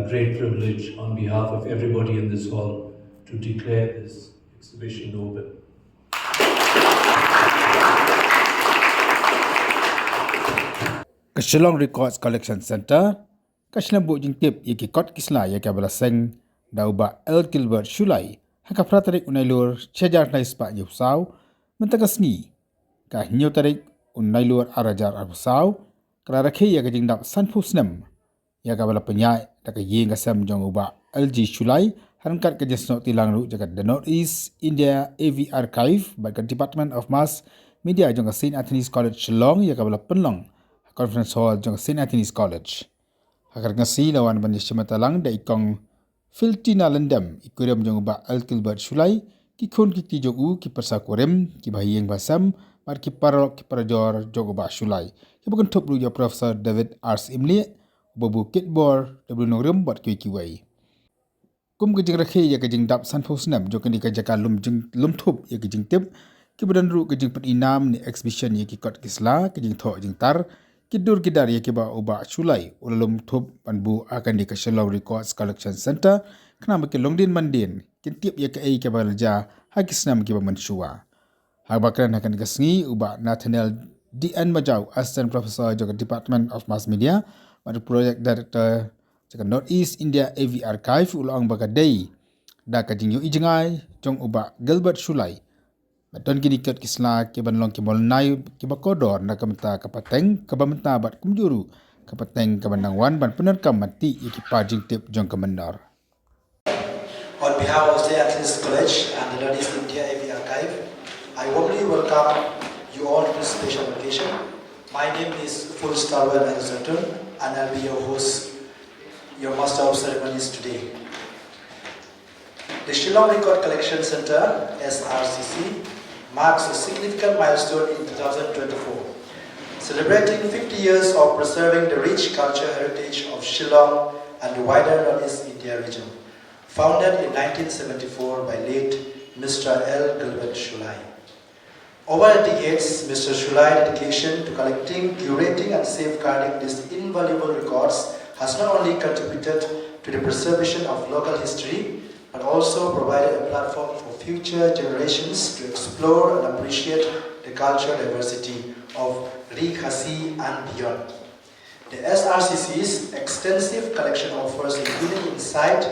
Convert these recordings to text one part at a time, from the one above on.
great privilege on behalf of everybody in this hall to declare this exhibition open. Shillong Records Collection Center, Kashlambu Jingtip Yiki Kot Kisla Yakabala Seng, Dauba L. Gilbert Shullai, Hakafratarik Unailur, Chejar Naispa Yupsau, Mentagasni, Kah Newtarik Unailur Arajar Abusau, Karake Yakajing Dap Sanfusnem, Yakabala Panyai, Taka Yingasam Jonguba LG Shullai, Harankat Kajesno Tilangru Jagat the Northeast India AV Archive by the Department of Mass Media Jonga St. Anthony's College Shillong Yakabala Penlong. Conference Hall jong St. Anthony's College. Hakar ngasi lawan banjishimatalang da ikong Filtina Lendam ikurim jong ba L. Gilbert Shullai ki khon ki ti jogu ki persa kurim ki bahiyeng basam mar ki parok ki parajor jong ba Shullai. Ki bukan top ya Professor David Ars Imli bobu kitbor w nongrim bat ki kiwai. Kum ke jing rakhe ya ke jing dap san fosnam jong ni ka jaka lum thup ya ke jing tip ki budan ru ke jing pat inam ni exhibition ya ki kot kisla ke jing tho jing tar Kidur kidar ya kiba uba Shullai ulalum thup panbu akan di Shillong Records Collection Center kena makin longdin mandin kintip ya ke ai kiba lerja hakisnam kiba menshua. Habakran akan dikengi uba Nathaniel D.N. Majau Assistant Professor juga Department of Mass Media pada Project Director juga Northeast India AV Archive ulang bagadai da kajing yu ijengai jong uba Gilbert Shullai Don kini kat kisla ke banlong ke molnai ke bakodor na kamta kapateng ke bamenta bat kumjuru kapateng ke bandangwan ban penerkam mati iki pajing tip jong kemendor. On behalf of St. Anthony's College and the Northeast India AV Archive, I warmly welcome you all to this special occasion. My name is Full Stalwell Alexander and I'll be your host, your Master of Ceremonies today. The Shillong Record Collection Center, SRCC, marks a significant milestone in 2024, celebrating 50 years of preserving the rich cultural heritage of Shillong and the wider Northeast India region. Founded in 1974 by late Mr. L. Gilbert Shullai. Over the decades, Mr. Shullai's dedication to collecting, curating and safeguarding these invaluable records has not only contributed to the preservation of local history, but also provided a platform for future generations to explore and appreciate the cultural diversity of Rikhasi and beyond. The SRCC's extensive collection offers including insight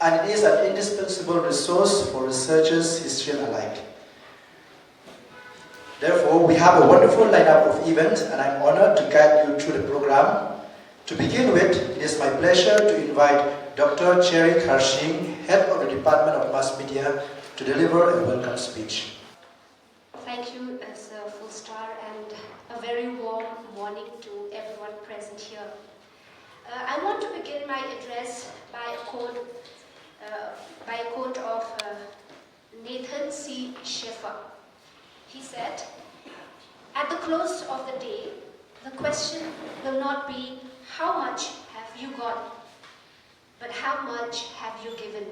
and it is an indispensable resource for researchers, historians alike. Therefore, we have a wonderful lineup of events and I'm honored to guide you through the program. To begin with, it is my pleasure to invite Dr. Cherry Karshing, Head of the Department of Mass Media, to deliver a welcome speech. Thank you, Sir Full Star, and a very warm morning to everyone present here. I want to begin my address by a quote of Nathan C. Sheffer. He said, "At the close of the day, the question will not be how much have you got, but how much have you given?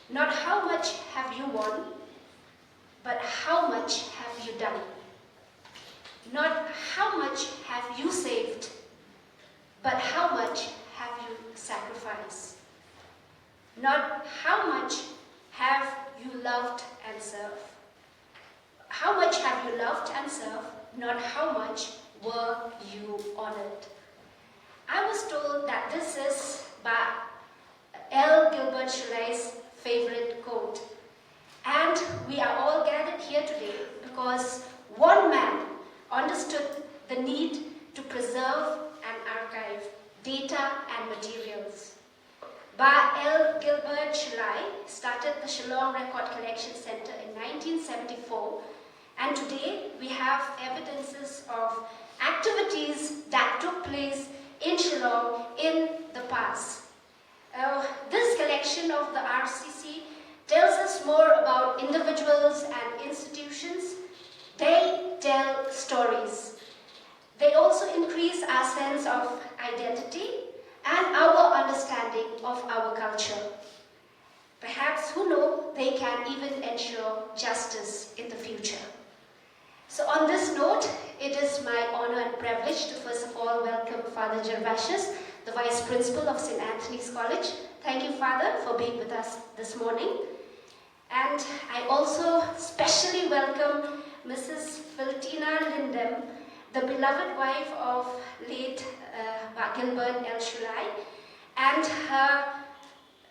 Not how much have you won, but how much have you done? Not how much have you saved, but how much have you sacrificed? Not how much have you loved and served. How much have you loved and served, not how much were you honored." I was told that this is Bah L. Gilbert Shullai's favorite quote. And we are all gathered here today because one man understood the need to preserve and archive data and materials. Bah L. Gilbert Shullai started the Shillong Record Collection Center in 1974, and today we have evidences of activities that took place in Shillong in the past. This collection of the RCC tells us more about individuals and institutions. They tell stories. They also increase our sense of identity and our understanding of our culture. Perhaps, who knows, they can even ensure justice in the future. So on this note, it is my honor and privilege to first of all welcome Father Gervasius, the Vice Principal of St. Anthony's College. Thank you, Father, for being with us this morning. And I also specially welcome Mrs. Philtina Lindem, the beloved wife of late Bah LG Shullai, and her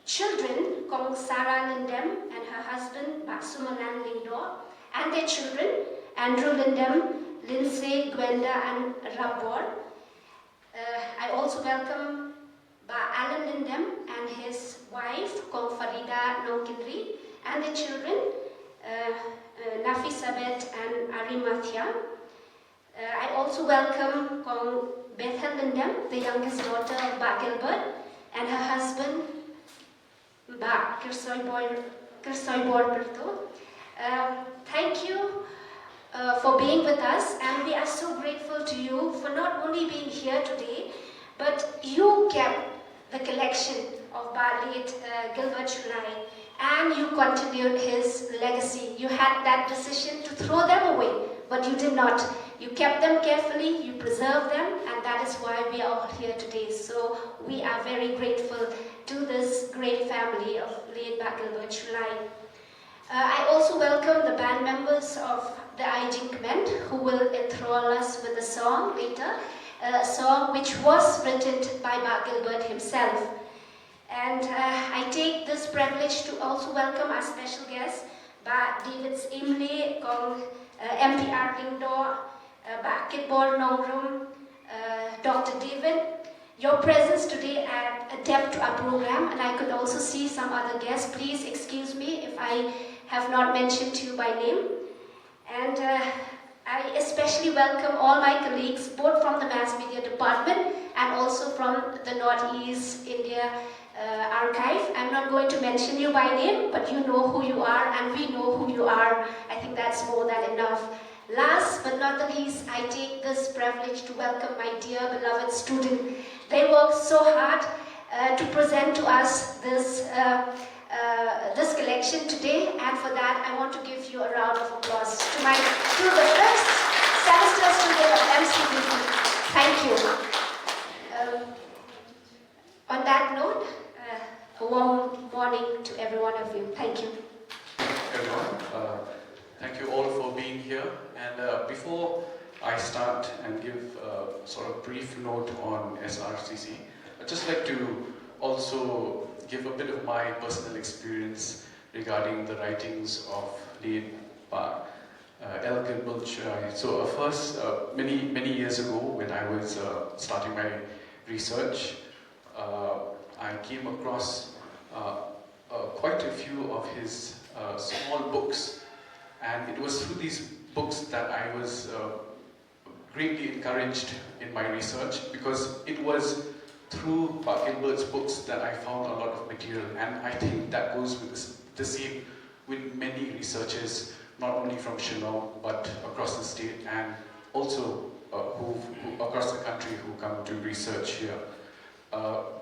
children, Kong Sarah Lindem and her husband, Bah Sumanan Lingdor, and their children, Andrew Lindem, Lindsay, Gwenda, and Rabor. I also welcome Bah Alan Lindem and his wife, Kong Farida Nongkinri, and their children, Nafisabet and Arimathia. I also welcome Kong Bethel Lindem, the youngest daughter of Bah Gilbert, and her husband, Bah Kirsoybor Berto. Thank you for being with us, and we are so grateful to you for not only being here today, but you kept the collection of Bah late Gilbert Shullai, and you continued his legacy. You had that decision to throw them away, but you did not. You kept them carefully, you preserved them, and that is why we are all here today. So we are very grateful to this great family of late Bah Gilbert Shullai. I also welcome the band members of the Ijing Band who will enthrall us with a song later, a song which was written by Bah Gilbert himself. And I take this privilege to also welcome our special guest, Bah David Imle, Kong MPR Lingdor, Bah Kitbor Nongrum, Dr. David. Your presence today add a depth to our program, and I could also see some other guests. Please excuse me if I have not mentioned you by name. And I especially welcome all my colleagues, both from the Mass Media Department and also from the Northeast India Archive. I'm not going to mention you by name, but you know who you are, and we know who you are. I think that's more than enough. Last but not the least, I take this privilege to welcome my dear beloved student. They worked so hard to present to us this this collection today, and for that I want to give you a round of applause to the first semester student of MCBC. Thank you. On that note, a warm morning to every one of you. Thank you. Everyone, thank you all for being here. And before I start and give a sort of brief note on SRCC, I'd just like to also give a bit of my personal experience regarding the writings of late Bah LG Shullai. So first, many years ago, when I was starting my research, I came across quite a few of his small books, and it was through these books that I was greatly encouraged in my research, because it was through Bah Gilbert's books that I found a lot of material, and I think that goes with the same with many researchers, not only from Shillong but across the state, and also who across the country who come to research here.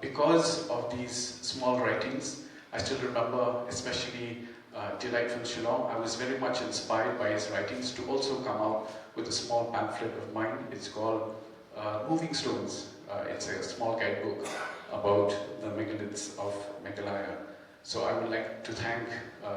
Because of these small writings, I still remember, especially Delight from Shillong, I was very much inspired by his writings to also come out with a small pamphlet of mine. It's called Moving Stones. It's a small guidebook about the megaliths of Meghalaya. So I would like to thank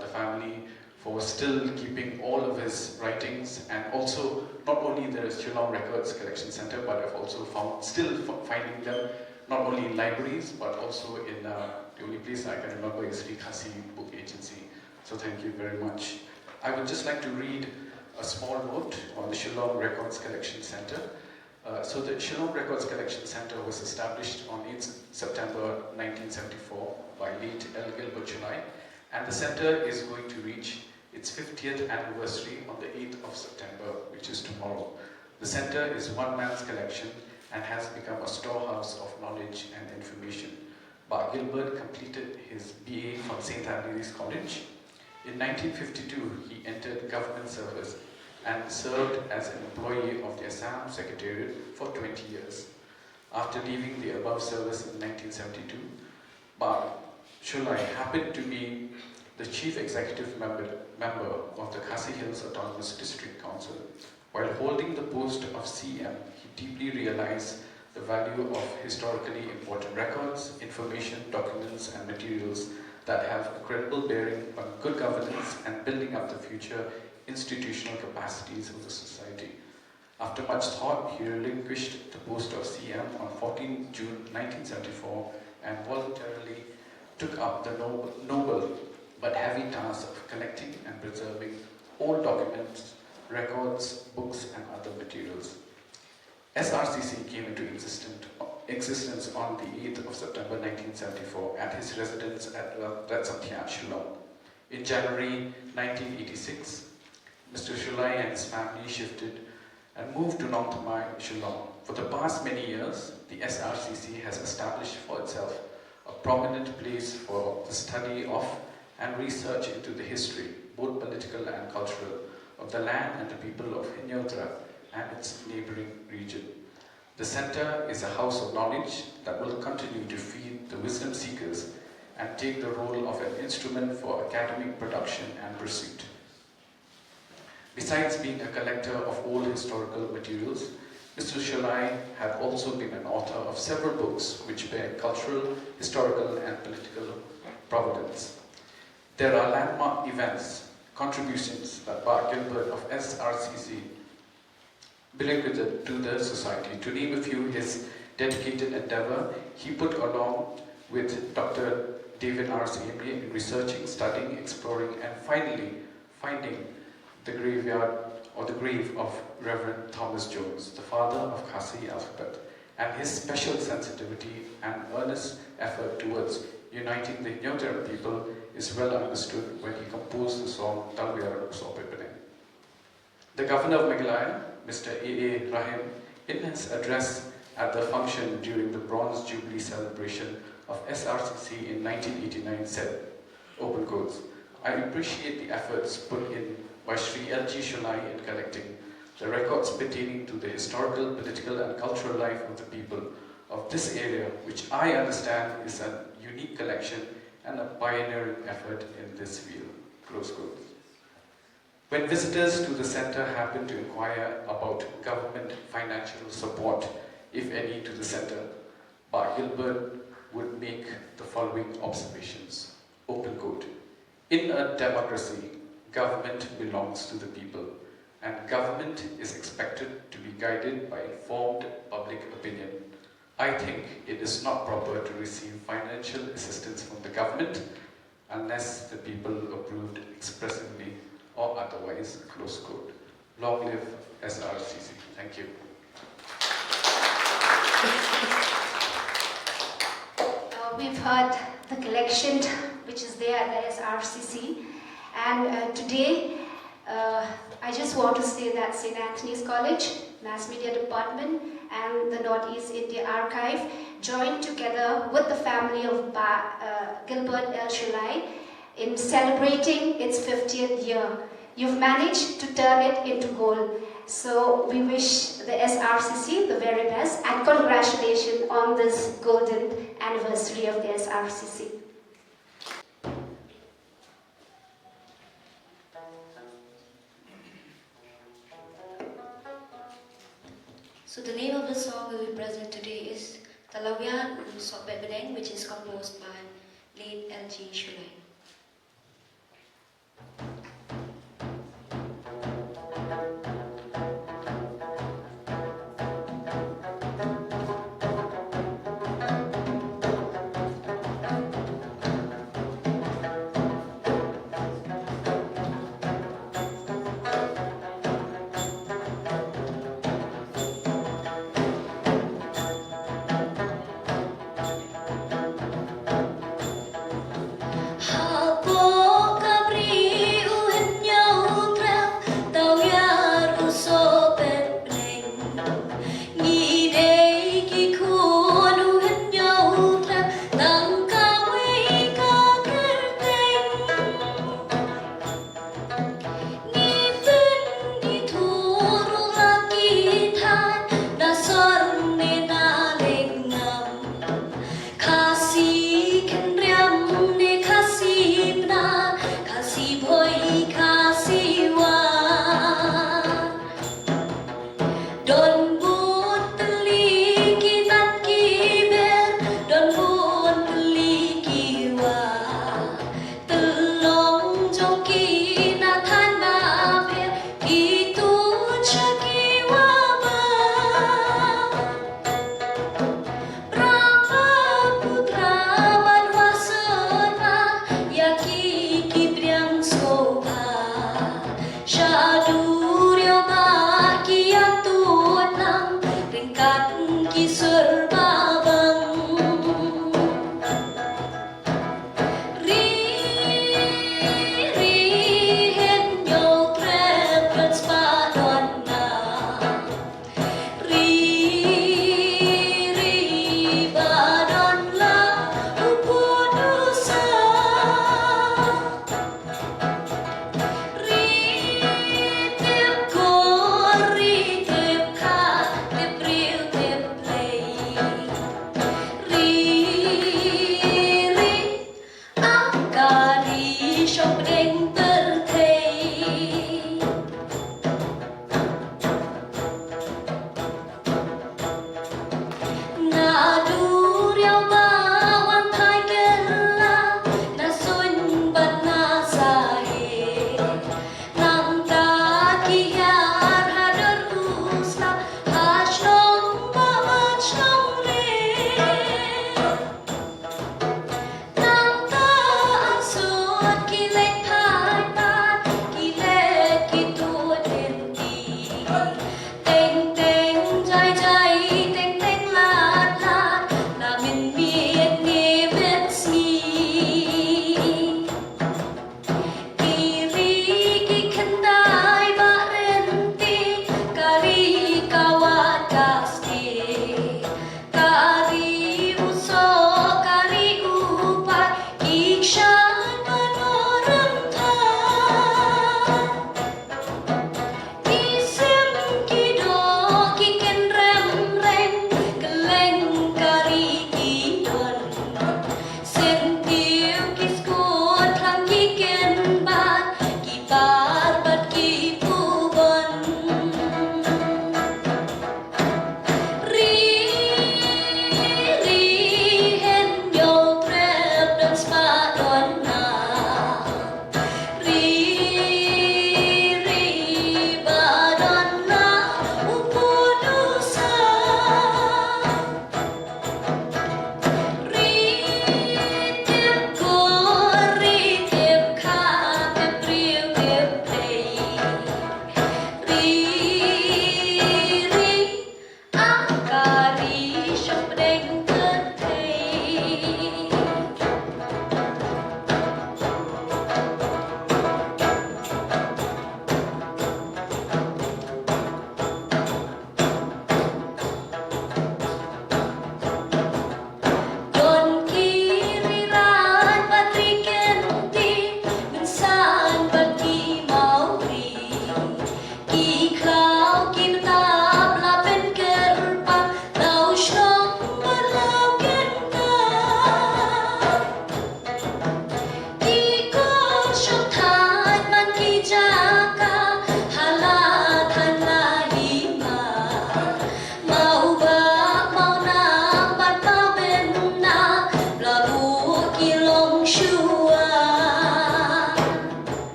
the family for still keeping all of his writings, and also not only the Shillong Records Collection Center, but I've also still finding them not only in libraries, but also in the only place I can remember is Rikhasi Book Agency. So thank you very much. I would just like to read a small note on the Shillong Records Collection Center. So the Shillong Records Collection Center was established on 8 September 1974 by late LG Shullai, and the center is going to reach its 50th anniversary on the 8th of September, which is tomorrow. The center is one man's collection and has become a storehouse of knowledge and information. Bah Gilbert completed his BA from St. Anthony's College. In 1952, he entered government service and served as an employee of the Assam Secretariat for 20 years. After leaving the above service in 1972, Bah Shullai happened to be the chief executive member of the Khasi Hills Autonomous District Council. While holding the post of CM, he deeply realized the value of historically important records, information, documents, and materials that have a credible bearing on good governance and building up the future institutional capacities of the society. After much thought, he relinquished the post of CM on 14 June 1974 and voluntarily took up the noble but heavy task of collecting and preserving all documents, records, books, and other materials. SRCC came into existence on the 8th of September 1974 at his residence at Bah Shullai. In January 1986, Mr. Shullai and his family shifted and moved to nongthoh, Shillong. For the past many years, the SRCC has established for itself a prominent place for the study of and research into the history, both political and cultural, of the land and the people of Hinyotra and its neighboring region. The center is a house of knowledge that will continue to feed the wisdom seekers and take the role of an instrument for academic production and pursuit. Besides being a collector of all historical materials, Mr. Shullai had also been an author of several books which bear cultural, historical, and political provenance. There are landmark events, contributions that Bah Gilbert of SRCC bequeathed to the society. To name a few, his dedicated endeavor he put along with Dr. David R. Same in researching, studying, exploring, and finally finding the graveyard or the grave of Reverend Thomas Jones, the father of Khasi alphabet, and his special sensitivity and earnest effort towards uniting the Hinyotra people is well understood when he composed the song Talwiyar Usopepene. The governor of Meghalaya, Mr. A.A. Rahim, in his address at the function during the Bronze Jubilee celebration of SRCC in 1989 said, open quotes, I appreciate the efforts put in by Sri LG Shullai in collecting the records pertaining to the historical, political, and cultural life of the people of this area, which I understand is a unique collection and a pioneering effort in this field. Close quotes. When visitors to the center happen to inquire about government financial support, if any, to the center, Bah Gilbert would make the following observations. Open quote. In a democracy, government belongs to the people, and government is expected to be guided by informed public opinion. I think it is not proper to receive financial assistance from the government unless the people approved expressively or otherwise, close quote. Long live SRCC. Thank you. We've heard the collection which is there at the SRCC, and today I just want to say that St. Anthony's College, Mass Media Department, and the Northeast India Archive joined together with the family of Gilbert L. Shullai in celebrating its 50th year. You've managed to turn it into gold. So we wish the SRCC the very best and congratulations on this golden anniversary of the SRCC. So the name of the song we will present today is Talawyan Usopepene, which is composed by late LG Shullai. Ha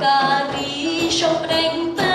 cà ri sông đen